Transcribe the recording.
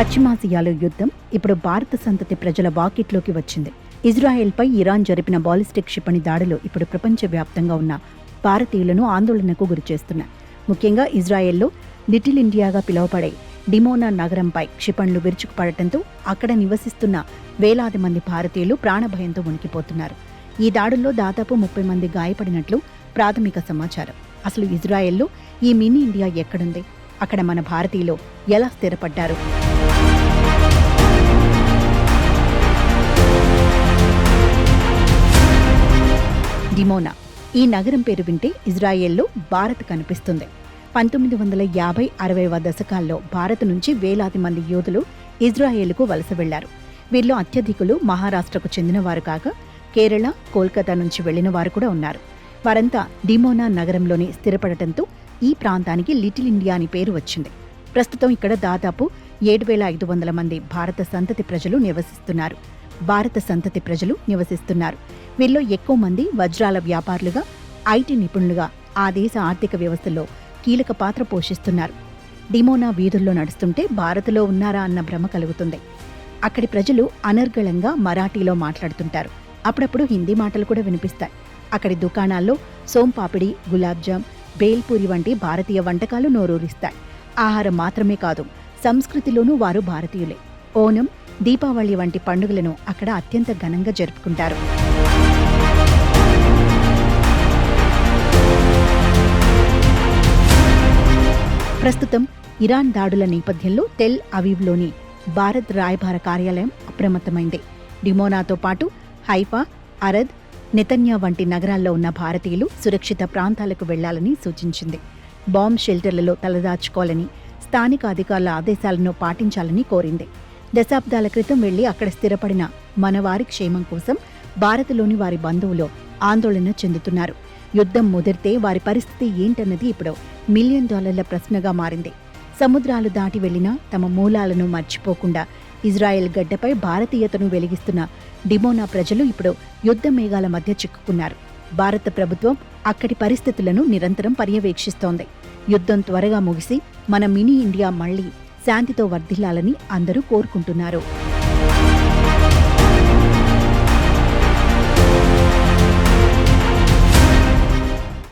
పశ్చిమాసియాలో యుద్ధం ఇప్పుడు భారత సంతతి ప్రజల వాకిట్లోకి వచ్చింది. ఇజ్రాయెల్పై ఇరాన్ జరిపిన బాలిస్టిక్ క్షిపణి దాడులు ఇప్పుడు ప్రపంచవ్యాప్తంగా ఉన్న భారతీయులను ఆందోళనకు గురిచేస్తున్నాయి. ముఖ్యంగా ఇజ్రాయెల్లో లిటిల్ ఇండియాగా పిలువబడే డిమోనా నగరంపై క్షిపణులు విరుచుకుపడటంతో అక్కడ నివసిస్తున్న వేలాది మంది భారతీయులు ప్రాణభయంతో వణికిపోతున్నారు. ఈ దాడుల్లో దాదాపు 30 మంది గాయపడినట్లు ప్రాథమిక సమాచారం. అసలు ఇజ్రాయెల్లో ఈ మినీ ఇండియా ఎక్కడుంది? అక్కడ మన భారతీయులు ఎలా స్థిరపడ్డారు? డిమోనా ఈ నగరం పేరు వింటే ఇజ్రాయెల్లో భారత్ కనిపిస్తుంది. 1950-60వ దశకాల్లో భారత్ నుంచి వేలాది మంది యోధులు ఇజ్రాయెల్కు వలస వెళ్లారు. వీరిలో అత్యధికులు మహారాష్ట్రకు చెందినవారు కాగా కేరళ, కోల్కతా నుంచి వెళ్లిన వారు కూడా ఉన్నారు. వారంతా డిమోనా నగరంలోని స్థిరపడటంతో ఈ ప్రాంతానికి లిటిల్ ఇండియా అని పేరు వచ్చింది. ప్రస్తుతం ఇక్కడ దాదాపు 7,500 మంది భారత సంతతి ప్రజలు నివసిస్తున్నారు. వీరిలో ఎక్కువ మంది వజ్రాల వ్యాపారులుగా, ఐటీ నిపుణులుగా ఆ దేశ ఆర్థిక వ్యవస్థలో కీలక పాత్ర పోషిస్తున్నారు. డిమోనా వీధుల్లో నడుస్తుంటే భారత్లో ఉన్నారా అన్న భ్రమ కలుగుతుంది. అక్కడి ప్రజలు అనర్గళంగా మరాఠీలో మాట్లాడుతుంటారు. అప్పుడప్పుడు హిందీ మాటలు కూడా వినిపిస్తాయి. అక్కడి దుకాణాల్లో సోంపాపిడి, గులాబ్జామ్, బేల్పూరి వంటి భారతీయ వంటకాలు నోరూరిస్తాయి. ఆహారం మాత్రమే కాదు, సంస్కృతిలోనూ వారు భారతీయులే. ఓనం, దీపావళి వంటి పండుగలను అక్కడ అత్యంత ఘనంగా జరుపుకుంటారు. ప్రస్తుతం ఇరాన్ దాడుల నేపథ్యంలో టెల్ అవీవ్లోని భారత్ రాయబార కార్యాలయం అప్రమత్తమైంది. డిమోనాతో పాటు హైఫా, అరద్, నెతన్యా వంటి నగరాల్లో ఉన్న భారతీయులు సురక్షిత ప్రాంతాలకు వెళ్లాలని సూచించింది. బాంబ్ షెల్టర్లలో తలదాచుకోవాలని, స్థానిక అధికారుల ఆదేశాలను పాటించాలని కోరింది. దశాబ్దాల క్రితం వెళ్లి అక్కడ స్థిరపడిన మనవారి క్షేమం కోసం భారత్లోని వారి బంధువులు ఆందోళన చెందుతున్నారు. యుద్ధం ముదిరితే వారి పరిస్థితి ఏంటన్నది ఇప్పుడు $1 మిలియన్ ప్రశ్నగా మారింది. సముద్రాలు దాటి వెళ్లినా తమ మూలాలను మర్చిపోకుండా ఇజ్రాయెల్ గడ్డపై భారతీయతను వెలిగిస్తున్న డిమోనా ప్రజలు ఇప్పుడు యుద్ధ మేఘాల మధ్య చిక్కుకున్నారు. భారత ప్రభుత్వం అక్కడి పరిస్థితులను నిరంతరం పర్యవేక్షిస్తోంది. యుద్ధం త్వరగా ముగిసి మన మినీ ఇండియా మళ్లీ శాంతితో వర్ధిల్లాలని అందరూ కోరుకుంటున్నారు.